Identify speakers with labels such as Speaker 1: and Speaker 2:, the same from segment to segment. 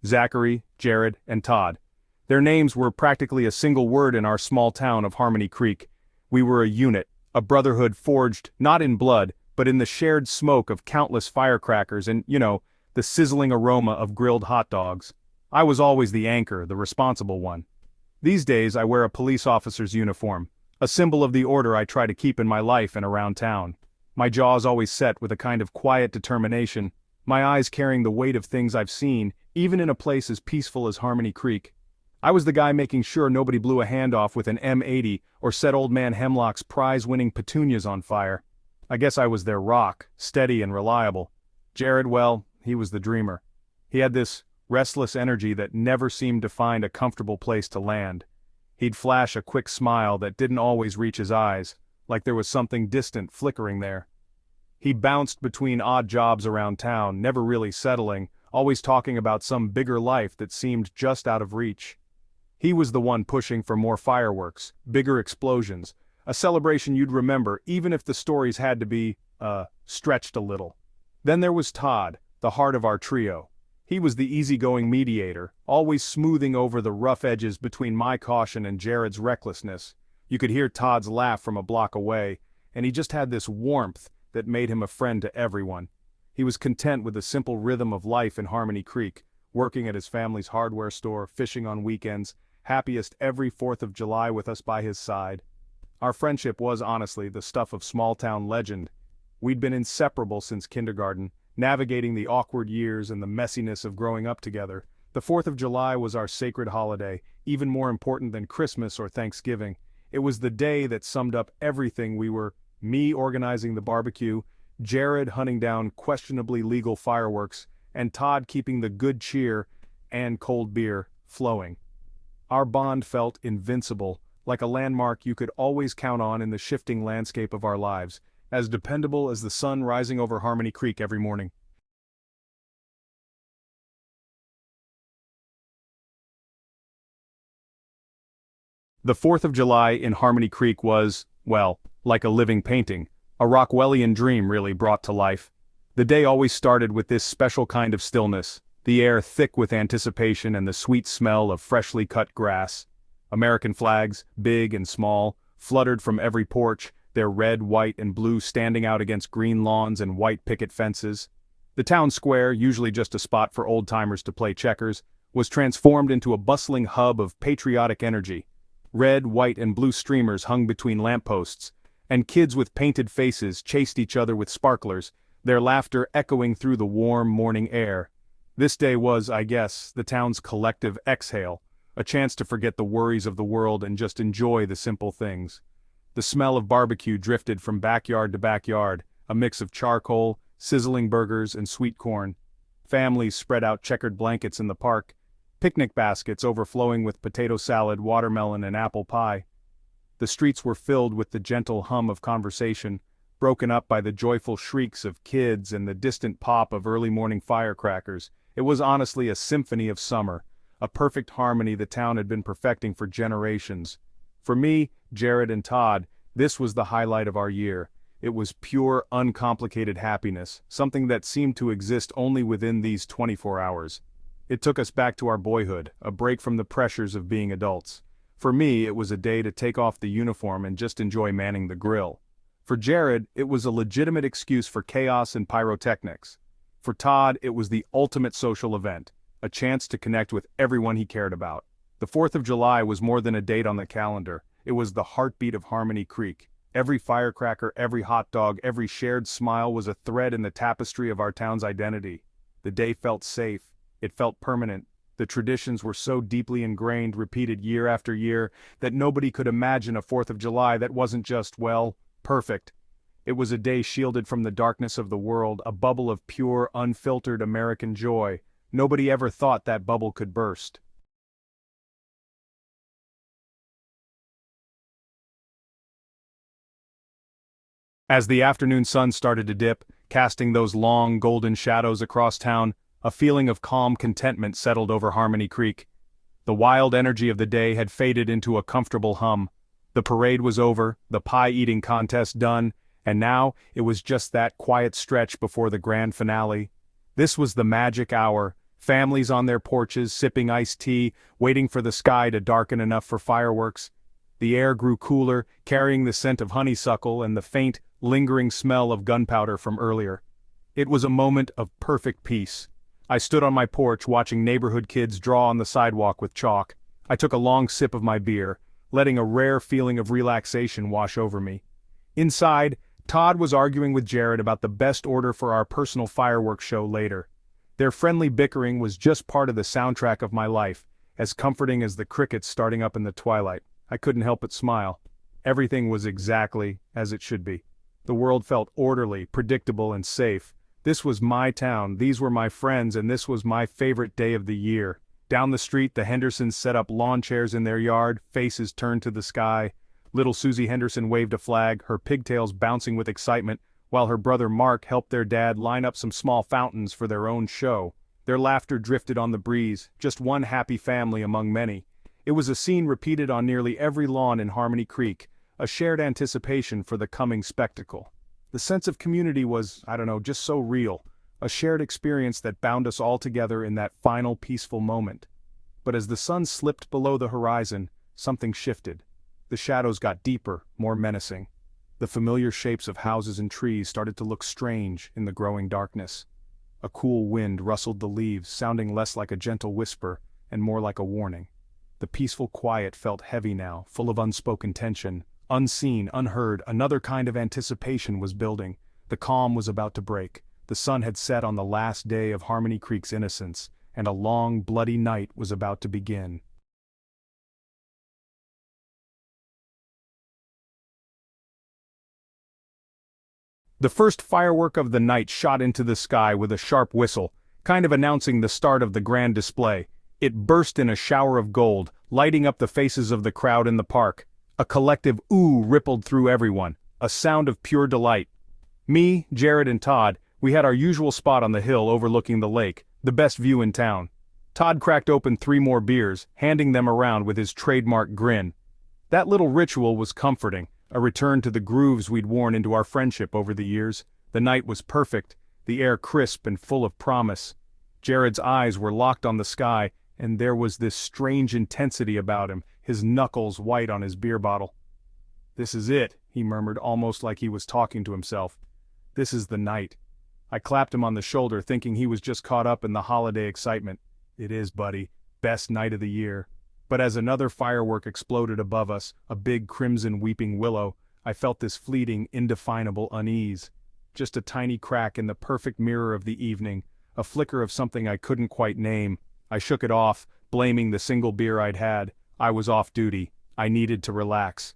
Speaker 1: Zachary, Jared, and Todd. Their names were practically a single word in our small town of Harmony Creek. We were a unit, a brotherhood forged not in blood, but in the shared smoke of countless firecrackers and, the sizzling aroma of grilled hot dogs. I was always the anchor, the responsible one. These days I wear a police officer's uniform, a symbol of the order I try to keep in my life and around town. My jaws always set with a kind of quiet determination, my eyes carrying the weight of things I've seen, even in a place as peaceful as Harmony Creek. I was the guy making sure nobody blew a handoff with an M80 or set Old Man Hemlock's prize-winning petunias on fire. I guess I was their rock, steady and reliable. Jared, well, he was the dreamer. He had this restless energy that never seemed to find a comfortable place to land. He'd flash a quick smile that didn't always reach his eyes, like there was something distant flickering there. He bounced between odd jobs around town, never really settling, always talking about some bigger life that seemed just out of reach. He was the one pushing for more fireworks, bigger explosions, a celebration you'd remember even if the stories had to be, stretched a little. Then there was Todd, the heart of our trio. He was the easygoing mediator, always smoothing over the rough edges between my caution and Jared's recklessness. You could hear Todd's laugh from a block away, and he just had this warmth that made him a friend to everyone. He was content with the simple rhythm of life in Harmony Creek, working at his family's hardware store, fishing on weekends, happiest every 4th of July with us by his side. Our friendship was honestly the stuff of small-town legend. We'd been inseparable since kindergarten, navigating the awkward years and the messiness of growing up together. The 4th of July was our sacred holiday, even more important than Christmas or Thanksgiving. It was the day that summed up everything we were, me organizing the barbecue, Jared hunting down questionably legal fireworks, and Todd keeping the good cheer and cold beer flowing. Our bond felt invincible, like a landmark you could always count on in the shifting landscape of our lives, as dependable as the sun rising over Harmony Creek every morning. The 4th of July in Harmony Creek was, well, like a living painting, a Rockwellian dream really brought to life. The day always started with this special kind of stillness, the air thick with anticipation and the sweet smell of freshly cut grass. American flags, big and small, fluttered from every porch, their red, white, and blue standing out against green lawns and white picket fences. The town square, usually just a spot for old-timers to play checkers, was transformed into a bustling hub of patriotic energy. Red, white, and blue streamers hung between lampposts, and kids with painted faces chased each other with sparklers, their laughter echoing through the warm morning air. This day was, I guess, the town's collective exhale, a chance to forget the worries of the world and just enjoy the simple things. The smell of barbecue drifted from backyard to backyard, a mix of charcoal, sizzling burgers, and sweet corn. Families spread out checkered blankets in the park, picnic baskets overflowing with potato salad, watermelon, and apple pie. The streets were filled with the gentle hum of conversation, broken up by the joyful shrieks of kids and the distant pop of early morning firecrackers. It was honestly a symphony of summer, a perfect harmony the town had been perfecting for generations. For me, Jared, and Todd, this was the highlight of our year. It was pure, uncomplicated happiness, something that seemed to exist only within these 24 hours. It took us back to our boyhood, a break from the pressures of being adults. For me, it was a day to take off the uniform and just enjoy manning the grill. For Jared, it was a legitimate excuse for chaos and pyrotechnics. For Todd, it was the ultimate social event, a chance to connect with everyone he cared about. The 4th of July was more than a date on the calendar. It was the heartbeat of Harmony Creek. Every firecracker, every hot dog, every shared smile was a thread in the tapestry of our town's identity. The day felt safe. It felt permanent. The traditions were so deeply ingrained, repeated year after year, that nobody could imagine a 4th of July that wasn't just, well, perfect. It was a day shielded from the darkness of the world, a bubble of pure, unfiltered American joy. Nobody ever thought that bubble could burst. As the afternoon sun started to dip, casting those long, golden shadows across town, a feeling of calm contentment settled over Harmony Creek. The wild energy of the day had faded into a comfortable hum. The parade was over, the pie-eating contest done, and now it was just that quiet stretch before the grand finale. This was the magic hour, Families on their porches, sipping iced tea, waiting for the sky to darken enough for fireworks. The air grew cooler, carrying the scent of honeysuckle and the faint, lingering smell of gunpowder from earlier. It was a moment of perfect peace. I stood on my porch watching neighborhood kids draw on the sidewalk with chalk. I took a long sip of my beer, letting a rare feeling of relaxation wash over me. Inside, Todd was arguing with Jared about the best order for our personal fireworks show later. Their friendly bickering was just part of the soundtrack of my life, as comforting as the crickets starting up in the twilight. I couldn't help but smile. Everything was exactly as it should be. The world felt orderly, predictable, and safe. This was my town, these were my friends, and this was my favorite day of the year. Down the street, the Hendersons set up lawn chairs in their yard, faces turned to the sky. Little Susie Henderson waved a flag, her pigtails bouncing with excitement, while her brother Mark helped their dad line up some small fountains for their own show. Their laughter drifted on the breeze, just one happy family among many. It was a scene repeated on nearly every lawn in Harmony Creek, a shared anticipation for the coming spectacle. The sense of community was, just so real, a shared experience that bound us all together in that final peaceful moment. But as the sun slipped below the horizon, something shifted. The shadows got deeper, more menacing. The familiar shapes of houses and trees started to look strange in the growing darkness. A cool wind rustled the leaves, sounding less like a gentle whisper and more like a warning. The peaceful quiet felt heavy now, full of unspoken tension. Unseen, unheard, another kind of anticipation was building. The calm was about to break. The sun had set on the last day of Harmony Creek's innocence, and a long, bloody night was about to begin. The first firework of the night shot into the sky with a sharp whistle, kind of announcing the start of the grand display. It burst in a shower of gold, lighting up the faces of the crowd in the park. A collective ooh rippled through everyone, a sound of pure delight. Me, Jared, and Todd, we had our usual spot on the hill overlooking the lake, the best view in town. Todd cracked open 3 more beers, handing them around with his trademark grin. That little ritual was comforting, a return to the grooves we'd worn into our friendship over the years. The night was perfect, the air crisp and full of promise. Jared's eyes were locked on the sky, and there was this strange intensity about him, his knuckles white on his beer bottle. "This is it," he murmured, almost like he was talking to himself. "This is the night." I clapped him on the shoulder, thinking he was just caught up in the holiday excitement. "It is, buddy. Best night of the year." But as another firework exploded above us, a big crimson weeping willow, I felt this fleeting, indefinable unease. Just a tiny crack in the perfect mirror of the evening, a flicker of something I couldn't quite name. I shook it off, blaming the single beer I'd had. I was off duty. I needed to relax.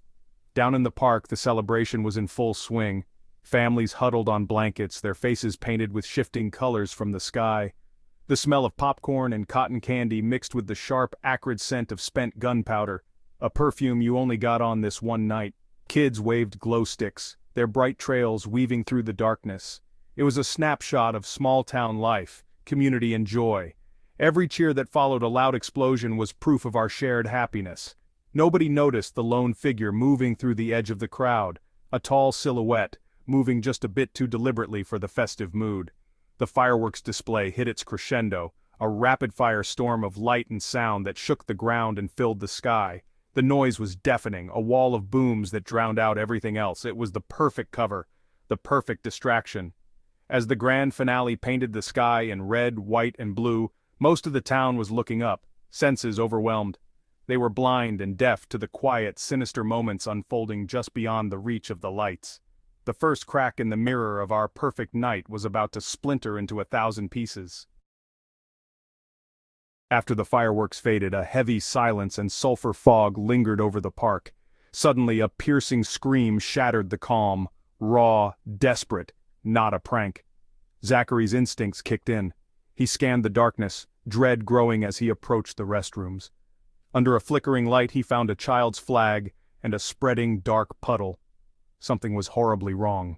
Speaker 1: Down in the park, the celebration was in full swing. Families huddled on blankets, their faces painted with shifting colors from the sky. The smell of popcorn and cotton candy mixed with the sharp, acrid scent of spent gunpowder, a perfume you only got on this one night. Kids waved glow sticks, their bright trails weaving through the darkness. It was a snapshot of small-town life, community and joy. Every cheer that followed a loud explosion was proof of our shared happiness. Nobody noticed the lone figure moving through the edge of the crowd, a tall silhouette, moving just a bit too deliberately for the festive mood. The fireworks display hit its crescendo, a rapid-fire storm of light and sound that shook the ground and filled the sky. The noise was deafening, a wall of booms that drowned out everything else. It was the perfect cover, the perfect distraction. As the grand finale painted the sky in red, white, and blue, most of the town was looking up, senses overwhelmed. They were blind and deaf to the quiet, sinister moments unfolding just beyond the reach of the lights. The first crack in the mirror of our perfect night was about to splinter into 1,000 pieces. After the fireworks faded, a heavy silence and sulfur fog lingered over the park. Suddenly, a piercing scream shattered the calm, raw, desperate, not a prank. Zachary's instincts kicked in. He scanned the darkness, dread growing as he approached the restrooms. Under a flickering light he found a child's flag and a spreading dark puddle. Something was horribly wrong.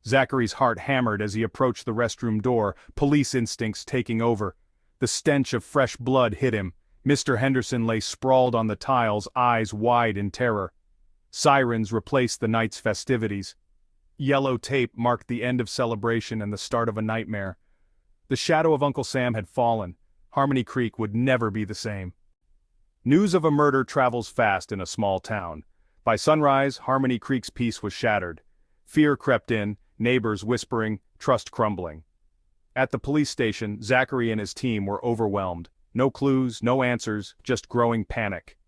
Speaker 1: Zachary's heart hammered as he approached the restroom door, police instincts taking over. The stench of fresh blood hit him. Mr. Henderson lay sprawled on the tiles, eyes wide in terror. Sirens replaced the night's festivities. Yellow tape marked the end of celebration and the start of a nightmare. The shadow of Uncle Sam had fallen, Harmony Creek would never be the same. News of a murder travels fast in a small town. By sunrise, Harmony Creek's peace was shattered. Fear crept in, neighbors whispering, trust crumbling. At the police station, Zachary and his team were overwhelmed. No clues, no answers, just growing panic.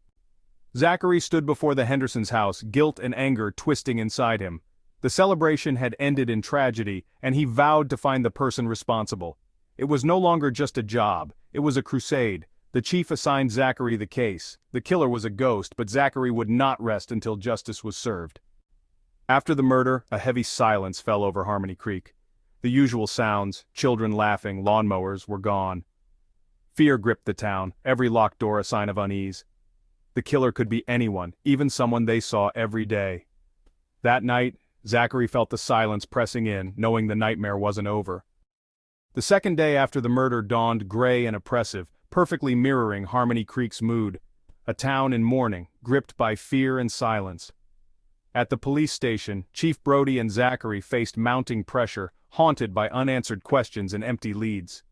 Speaker 1: Zachary stood before the Hendersons' house, guilt and anger twisting inside him. The celebration had ended in tragedy, and he vowed to find the person responsible. It was no longer just a job, it was a crusade. The chief assigned Zachary the case. The killer was a ghost, but Zachary would not rest until justice was served. After the murder, a heavy silence fell over Harmony Creek. The usual sounds, children laughing, lawnmowers, were gone. Fear gripped the town, every locked door a sign of unease. The killer could be anyone, even someone they saw every day. That night, Zachary felt the silence pressing in, knowing the nightmare wasn't over. The second day after the murder dawned gray and oppressive, perfectly mirroring Harmony Creek's mood. A town in mourning, gripped by fear and silence. At the police station, Chief Brody and Zachary faced mounting pressure, haunted by unanswered questions and empty leads.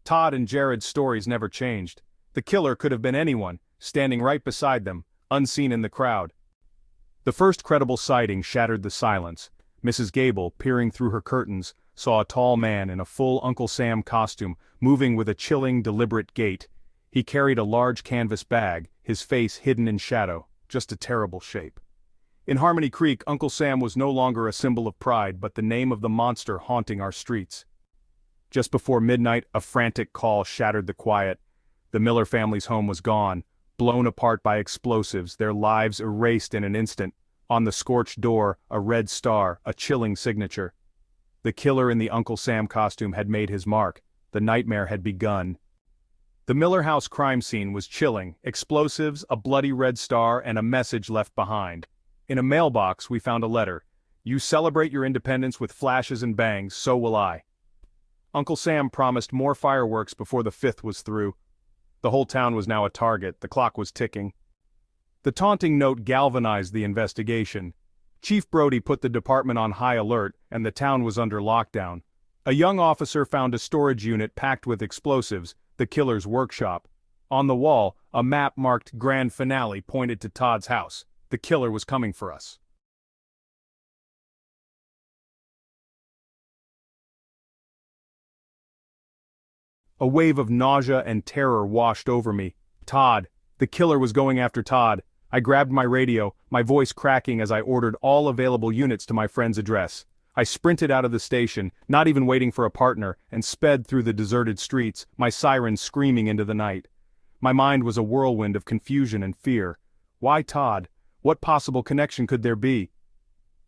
Speaker 1: Todd and Jared's stories never changed. The killer could have been anyone, standing right beside them, unseen in the crowd. The first credible sighting shattered the silence. Mrs. Gable, peering through her curtains, saw a tall man in a full Uncle Sam costume, moving with a chilling, deliberate gait. He carried a large canvas bag, his face hidden in shadow, just a terrible shape. In Harmony Creek, Uncle Sam was no longer a symbol of pride but the name of the monster haunting our streets. Just before midnight, a frantic call shattered the quiet. The Miller family's home was gone, blown apart by explosives, their lives erased in an instant. On the scorched door, a red star, a chilling signature. The killer in the Uncle Sam costume had made his mark. The nightmare had begun. The Miller house crime scene was chilling, explosives, a bloody red star, and a message left behind. In a mailbox we found a letter. You celebrate your independence with flashes and bangs, so will I. Uncle Sam promised more fireworks before the 5th was through. The whole town was now a target, the clock was ticking. The taunting note galvanized the investigation. Chief Brody put the department on high alert, and the town was under lockdown. A young officer found a storage unit packed with explosives, the killer's workshop. On the wall, a map marked Grand Finale pointed to Todd's house. The killer was coming for us. A wave of nausea and terror washed over me. Todd. The killer was going after Todd. I grabbed my radio, my voice cracking as I ordered all available units to my friend's address. I sprinted out of the station, not even waiting for a partner, and sped through the deserted streets, my sirens screaming into the night. My mind was a whirlwind of confusion and fear. Why Todd? What possible connection could there be?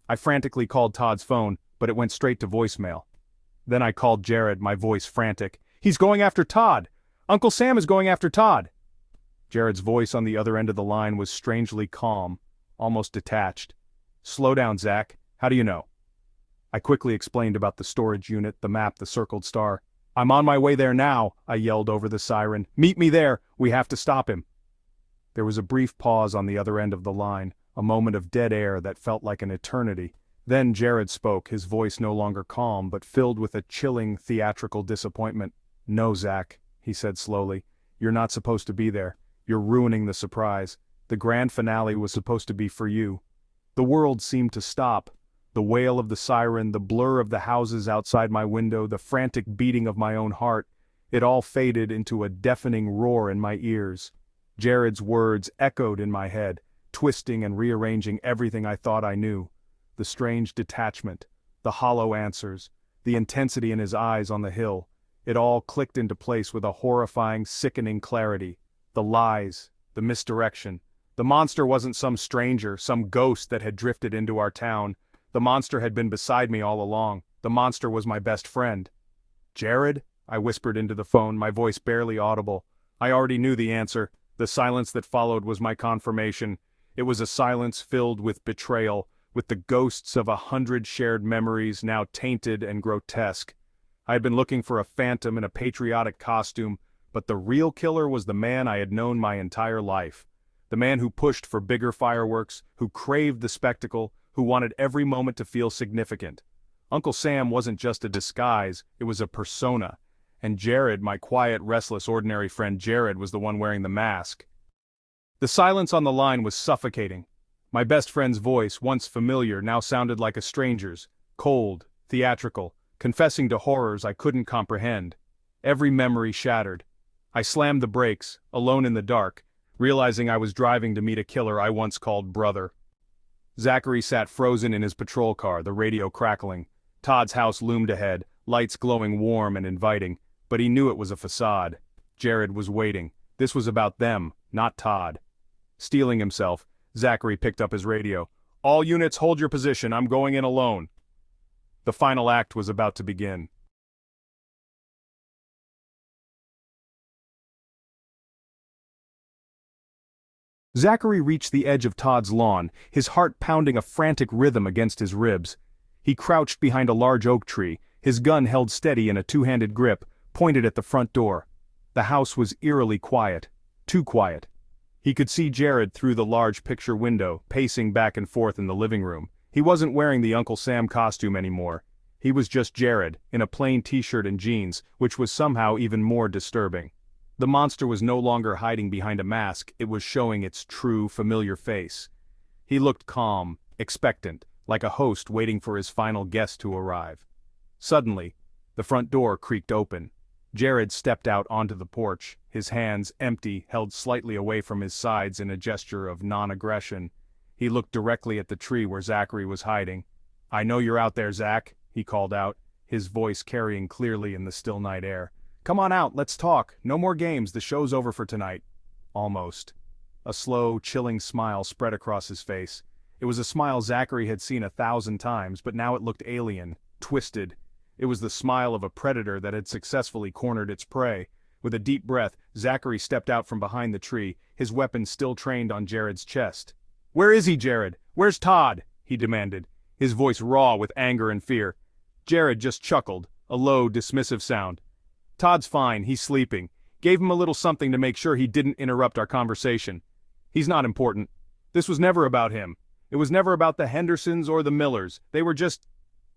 Speaker 1: I frantically called Todd's phone, but it went straight to voicemail. Then I called Jared, my voice frantic. He's going after Todd! Uncle Sam is going after Todd! Jared's voice on the other end of the line was strangely calm, almost detached. Slow down, Zach. How do you know? I quickly explained about the storage unit, the map, the circled star. I'm on my way there now, I yelled over the siren. Meet me there, we have to stop him. There was a brief pause on the other end of the line, a moment of dead air that felt like an eternity. Then Jared spoke, his voice no longer calm but filled with a chilling, theatrical disappointment. No, Zach, he said slowly. You're not supposed to be there. You're ruining the surprise. The grand finale was supposed to be for you. The world seemed to stop. The wail of the siren, the blur of the houses outside my window, the frantic beating of my own heart, it all faded into a deafening roar in my ears. Jared's words echoed in my head, twisting and rearranging everything I thought I knew. The strange detachment, the hollow answers, the intensity in his eyes on the hill, it all clicked into place with a horrifying, sickening clarity. The lies, the misdirection. The monster wasn't some stranger, some ghost that had drifted into our town. The monster had been beside me all along. The monster was my best friend. Jared? I whispered into the phone, my voice barely audible. I already knew the answer. The silence that followed was my confirmation. It was a silence filled with betrayal, with the ghosts of 100 shared memories now tainted and grotesque. I had been looking for a phantom in a patriotic costume, but the real killer was the man I had known my entire life. The man who pushed for bigger fireworks, who craved the spectacle, who wanted every moment to feel significant. Uncle Sam wasn't just a disguise, it was a persona. and Jared, my quiet, restless, ordinary friend Jared, was the one wearing the mask. The silence on the line was suffocating. My best friend's voice, once familiar, now sounded like a stranger's, cold, theatrical, confessing to horrors I couldn't comprehend. Every memory shattered. I slammed the brakes, alone in the dark, realizing I was driving to meet a killer I once called brother. Zachary sat frozen in his patrol car, the radio crackling. Todd's house loomed ahead, lights glowing warm and inviting, but he knew it was a facade. Jared was waiting. This was about them, not Todd. Steeling himself, Zachary picked up his radio. "All units hold your position, I'm going in alone." The final act was about to begin. Zachary reached the edge of Todd's lawn, his heart pounding a frantic rhythm against his ribs. He crouched behind a large oak tree, his gun held steady in a two-handed grip, pointed at the front door. The house was eerily quiet. Too quiet. He could see Jared through the large picture window, pacing back and forth in the living room. He wasn't wearing the Uncle Sam costume anymore. He was just Jared, in a plain t-shirt and jeans, which was somehow even more disturbing. The monster was no longer hiding behind a mask, it was showing its true, familiar face. He looked calm, expectant, like a host waiting for his final guest to arrive. Suddenly, the front door creaked open. Jared stepped out onto the porch, his hands, empty, held slightly away from his sides in a gesture of non-aggression. He looked directly at the tree where Zachary was hiding. "I know you're out there, Zach," he called out, his voice carrying clearly in the still night air. "Come on out, let's talk. No more games, the show's over for tonight." Almost. A slow, chilling smile spread across his face. It was a smile Zachary had seen 1,000 times, but now it looked alien, twisted. It was the smile of a predator that had successfully cornered its prey. With a deep breath, Zachary stepped out from behind the tree, his weapon still trained on Jared's chest. "Where is he, Jared? Where's Todd?" he demanded, his voice raw with anger and fear. Jared just chuckled, a low, dismissive sound. "Todd's fine, he's sleeping. Gave him a little something to make sure he didn't interrupt our conversation. He's not important. This was never about him. It was never about the Hendersons or the Millers. They were just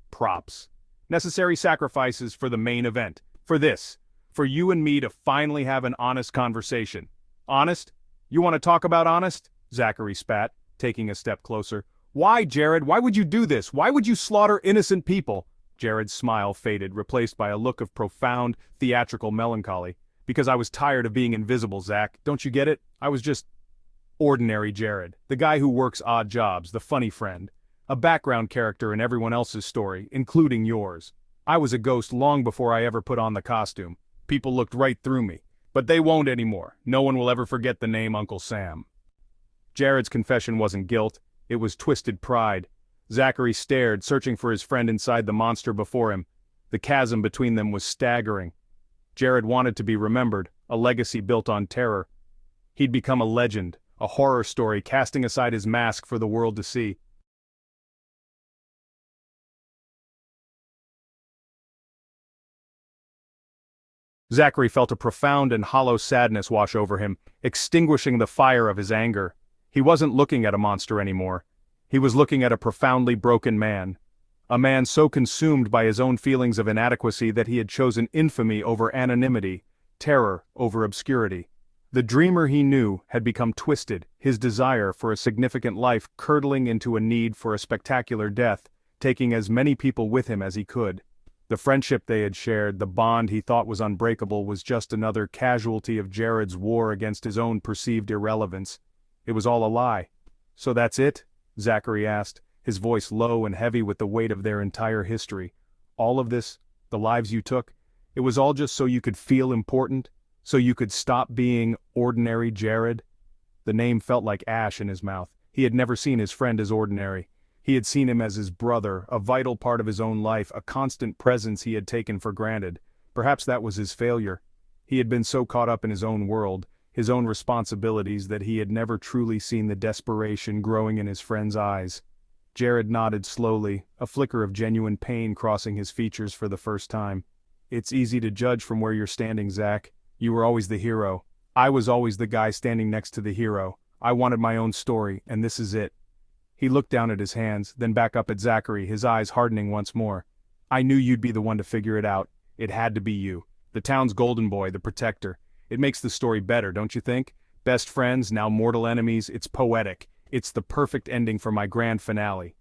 Speaker 1: props. Necessary sacrifices for the main event. For this. For you and me to finally have an honest conversation. Honest? You want to talk about honest?" Zachary spat, taking a step closer. "Why, Jared? Why would you do this? Why would you slaughter innocent people?" Jared's smile faded, replaced by a look of profound, theatrical melancholy. "Because I was tired of being invisible, Zach. Don't you get it? I was just ordinary Jared, the guy who works odd jobs, the funny friend. A background character in everyone else's story, including yours. I was a ghost long before I ever put on the costume. People looked right through me. But they won't anymore. No one will ever forget the name Uncle Sam." Jared's confession wasn't guilt, it was twisted pride. Zachary stared, searching for his friend inside the monster before him. The chasm between them was staggering. Jared wanted to be remembered, a legacy built on terror. He'd become a legend, a horror story casting aside his mask for the world to see. Zachary felt a profound and hollow sadness wash over him, extinguishing the fire of his anger. He wasn't looking at a monster anymore. He was looking at a profoundly broken man. A man so consumed by his own feelings of inadequacy that he had chosen infamy over anonymity, terror over obscurity. The dreamer he knew had become twisted, his desire for a significant life curdling into a need for a spectacular death, taking as many people with him as he could. The friendship they had shared, the bond he thought was unbreakable, was just another casualty of Jared's war against his own perceived irrelevance. It was all a lie. "So that's it?" Zachary asked, his voice low and heavy with the weight of their entire history. "All of this, the lives you took, it was all just so you could feel important? So you could stop being ordinary Jared?" The name felt like ash in his mouth. He had never seen his friend as ordinary. He had seen him as his brother, a vital part of his own life, a constant presence he had taken for granted. Perhaps that was his failure. He had been so caught up in his own world, his own responsibilities, that he had never truly seen the desperation growing in his friend's eyes. Jared nodded slowly, a flicker of genuine pain crossing his features for the first time. "It's easy to judge from where you're standing, Zach. You were always the hero. I was always the guy standing next to the hero. I wanted my own story, and this is it." He looked down at his hands, then back up at Zachary, his eyes hardening once more. "I knew you'd be the one to figure it out. It had to be you. The town's golden boy, the protector. It makes the story better, don't you think? Best friends, now mortal enemies, it's poetic. It's the perfect ending for my grand finale.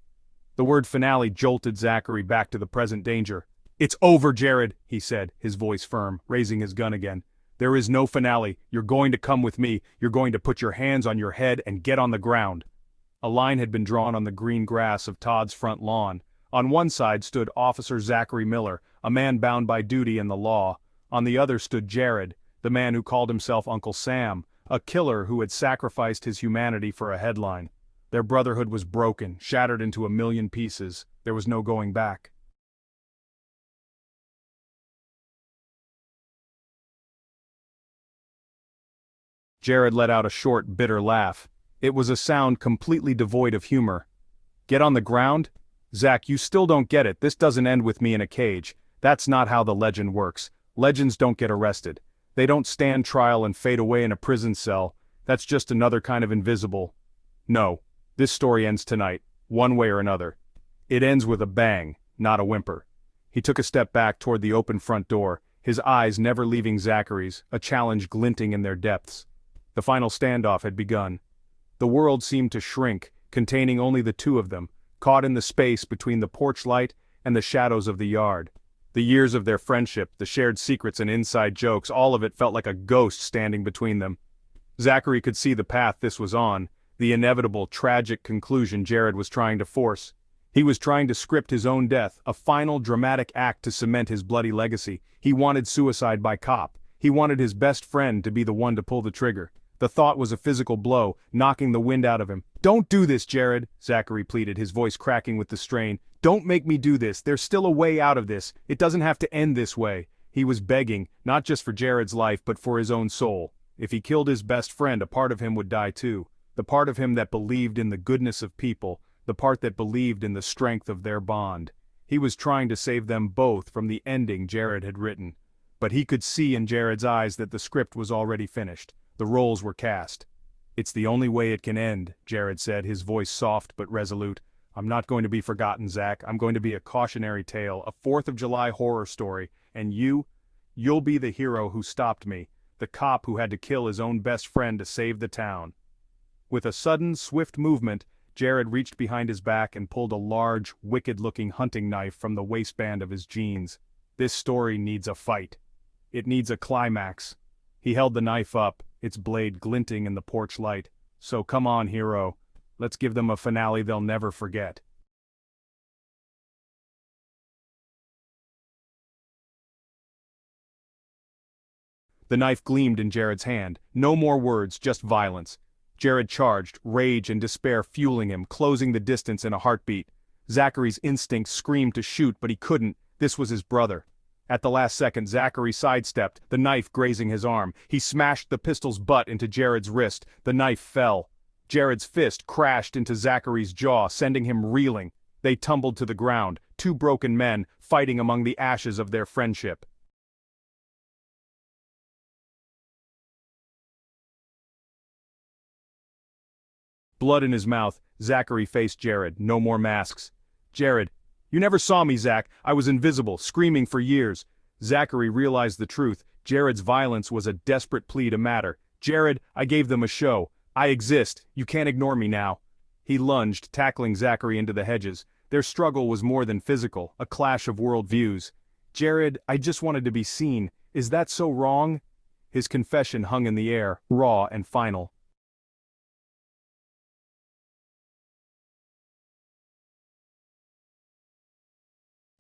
Speaker 1: The word finale jolted Zachary back to the present danger. "It's over, Jared," he said, his voice firm, raising his gun again. "There is no finale. You're going to come with me. You're going to put your hands on your head and get on the ground." A line had been drawn on the green grass of Todd's front lawn. On one side stood Officer Zachary Miller, a man bound by duty and the law. On the other stood Jared, the man who called himself Uncle Sam, a killer who had sacrificed his humanity for a headline. Their brotherhood was broken, shattered into a million pieces. There was no going back. Jared let out a short, bitter laugh. It was a sound completely devoid of humor. "Get on the ground? Zach, you still don't get it. This doesn't end with me in a cage. That's not how the legend works. Legends don't get arrested. They don't stand trial and fade away in a prison cell. That's just another kind of invisible. No, this story ends tonight, one way or another. It ends with a bang, not a whimper." He took a step back toward the open front door, his eyes never leaving Zachary's, a challenge glinting in their depths. The final standoff had begun. The world seemed to shrink, containing only the two of them, caught in the space between the porch light and the shadows of the yard. The years of their friendship, the shared secrets and inside jokes, all of it felt like a ghost standing between them. Zachary could see the path this was on, the inevitable, tragic conclusion Jared was trying to force. He was trying to script his own death, a final dramatic act to cement his bloody legacy. He wanted suicide by cop. He wanted his best friend to be the one to pull the trigger. The thought was a physical blow, knocking the wind out of him. "Don't do this, Jared," Zachary pleaded, his voice cracking with the strain. "Don't make me do this. There's still a way out of this. It doesn't have to end this way." He was begging, not just for Jared's life but for his own soul. If he killed his best friend, a part of him would die too. The part of him that believed in the goodness of people, the part that believed in the strength of their bond. He was trying to save them both from the ending Jared had written. But he could see in Jared's eyes that the script was already finished. The roles were cast. "It's the only way it can end," Jared said, his voice soft but resolute. "I'm not going to be forgotten, Zach. I'm going to be a cautionary tale, a 4th of July horror story, and you'll be the hero who stopped me, the cop who had to kill his own best friend to save the town." With a sudden, swift movement, Jared reached behind his back and pulled a large, wicked-looking hunting knife from the waistband of his jeans. "This story needs a fight. It needs a climax." He held the knife up, its blade glinting in the porch light. "So come on, hero. Let's give them a finale they'll never forget." The knife gleamed in Jared's hand. No more words, just violence. Jared charged, rage and despair fueling him, closing the distance in a heartbeat. Zachary's instinct screamed to shoot, but he couldn't. This was his brother. At the last second, Zachary sidestepped, the knife grazing his arm. He smashed the pistol's butt into Jared's wrist. The knife fell. Jared's fist crashed into Zachary's jaw, sending him reeling. They tumbled to the ground, two broken men, fighting among the ashes of their friendship. Blood in his mouth, Zachary faced Jared. No more masks. "Jared, you never saw me, Zach. I was invisible, screaming for years." Zachary realized the truth. Jared's violence was a desperate plea to matter. "Jared, I gave them a show. I exist. You can't ignore me now." He lunged, tackling Zachary into the hedges. Their struggle was more than physical, a clash of worldviews. "Jared, I just wanted to be seen. Is that so wrong?" His confession hung in the air, raw and final.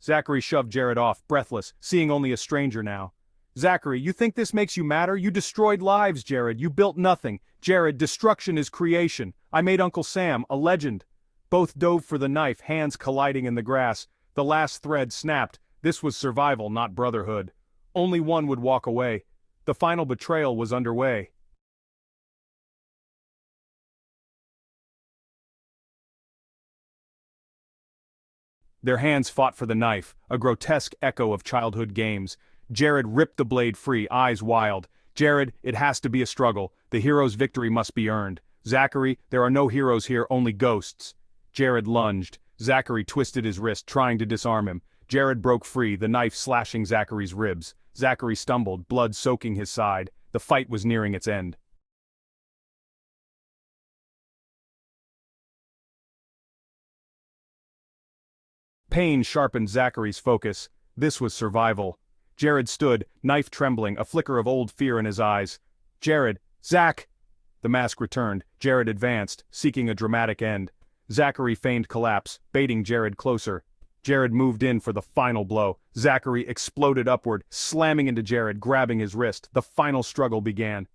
Speaker 1: Zachary shoved Jared off, breathless, seeing only a stranger now. "Zachary, you think this makes you matter? You destroyed lives, Jared. You built nothing. Jared, destruction is creation. I made Uncle Sam, a legend." Both dove for the knife, hands colliding in the grass. The last thread snapped. This was survival, not brotherhood. Only one would walk away. The final betrayal was underway. Their hands fought for the knife, a grotesque echo of childhood games. Jared ripped the blade free, eyes wild. "Jared, it has to be a struggle. The hero's victory must be earned. Zachary, there are no heroes here, only ghosts." Jared lunged. Zachary twisted his wrist, trying to disarm him. Jared broke free, the knife slashing Zachary's ribs. Zachary stumbled, blood soaking his side. The fight was nearing its end. Pain sharpened Zachary's focus. This was survival. Jared stood, knife trembling, a flicker of old fear in his eyes. "Jared! Zach!" The mask returned. Jared advanced, seeking a dramatic end. Zachary feigned collapse, baiting Jared closer. Jared moved in for the final blow. Zachary exploded upward, slamming into Jared, grabbing his wrist. The final struggle began.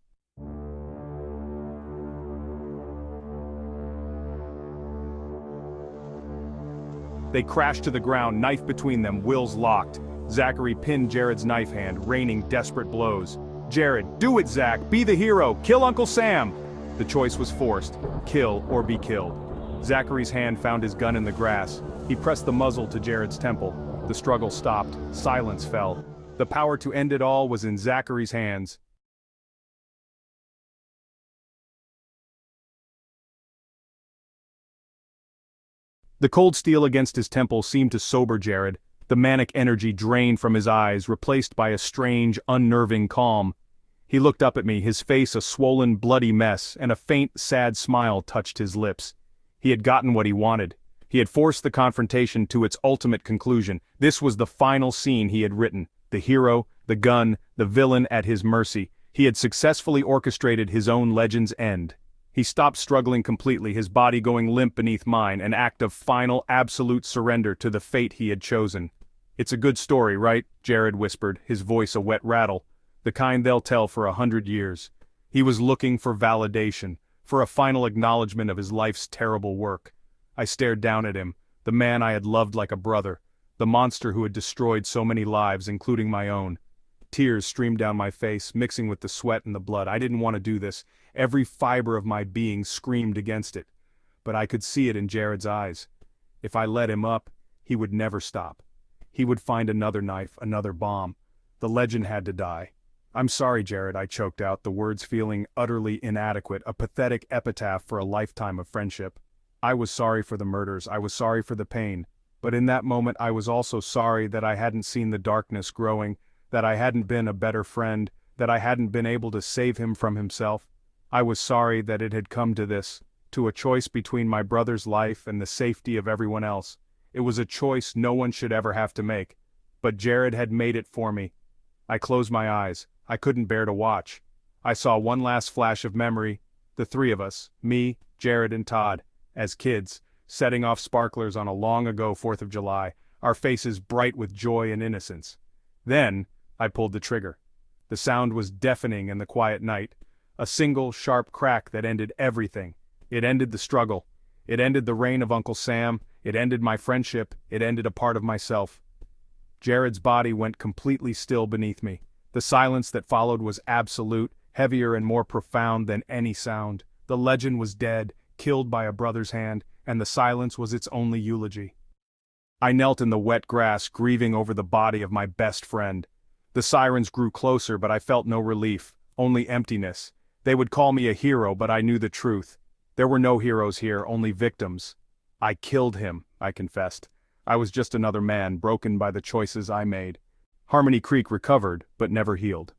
Speaker 1: They crashed to the ground, knife between them, wills locked. Zachary pinned Jared's knife hand, raining desperate blows. "Jared, do it, Zach! Be the hero! Kill Uncle Sam!" The choice was forced: kill or be killed. Zachary's hand found his gun in the grass. He pressed the muzzle to Jared's temple. The struggle stopped. Silence fell. The power to end it all was in Zachary's hands. The cold steel against his temple seemed to sober Jared. The manic energy drained from his eyes, replaced by a strange, unnerving calm. He looked up at me, his face a swollen, bloody mess, and a faint, sad smile touched his lips. He had gotten what he wanted. He had forced the confrontation to its ultimate conclusion. This was the final scene he had written. The hero, the gun, the villain at his mercy. He had successfully orchestrated his own legend's end. He stopped struggling completely, his body going limp beneath mine, an act of final, absolute surrender to the fate he had chosen. "It's a good story, right?" Jared whispered, his voice a wet rattle. "The kind they'll tell for 100 years. He was looking for validation, for a final acknowledgement of his life's terrible work. I stared down at him, the man I had loved like a brother, the monster who had destroyed so many lives, including my own. Tears streamed down my face, mixing with the sweat and the blood. I didn't want to do this. Every fiber of my being screamed against it. But I could see it in Jared's eyes. If I let him up, he would never stop. He would find another knife, another bomb. The legend had to die. "I'm sorry, Jared," I choked out, the words feeling utterly inadequate, a pathetic epitaph for a lifetime of friendship. I was sorry for the murders, I was sorry for the pain. But in that moment I was also sorry that I hadn't seen the darkness growing, that I hadn't been a better friend, that I hadn't been able to save him from himself. I was sorry that it had come to this, to a choice between my brother's life and the safety of everyone else. It was a choice no one should ever have to make. But Jared had made it for me. I closed my eyes. I couldn't bear to watch. I saw one last flash of memory, the three of us, me, Jared and Todd, as kids, setting off sparklers on a long-ago 4th of July, our faces bright with joy and innocence. Then, I pulled the trigger. The sound was deafening in the quiet night. A single, sharp crack that ended everything. It ended the struggle. It ended the reign of Uncle Sam. It ended my friendship. It ended a part of myself. Jared's body went completely still beneath me. The silence that followed was absolute, heavier and more profound than any sound. The legend was dead, killed by a brother's hand, and the silence was its only eulogy. I knelt in the wet grass, grieving over the body of my best friend. The sirens grew closer, but I felt no relief, only emptiness. They would call me a hero, but I knew the truth. There were no heroes here, only victims. "I killed him," I confessed. I was just another man, broken by the choices I made. Harmony Creek recovered, but never healed.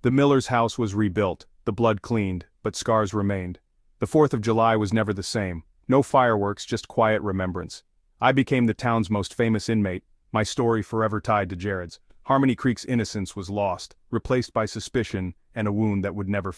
Speaker 1: The miller's house was rebuilt, the blood cleaned, but scars remained. The 4th of July was never the same. No fireworks, just quiet remembrance. I became the town's most famous inmate, my story forever tied to Jared's. Harmony Creek's innocence was lost, replaced by suspicion and a wound that would never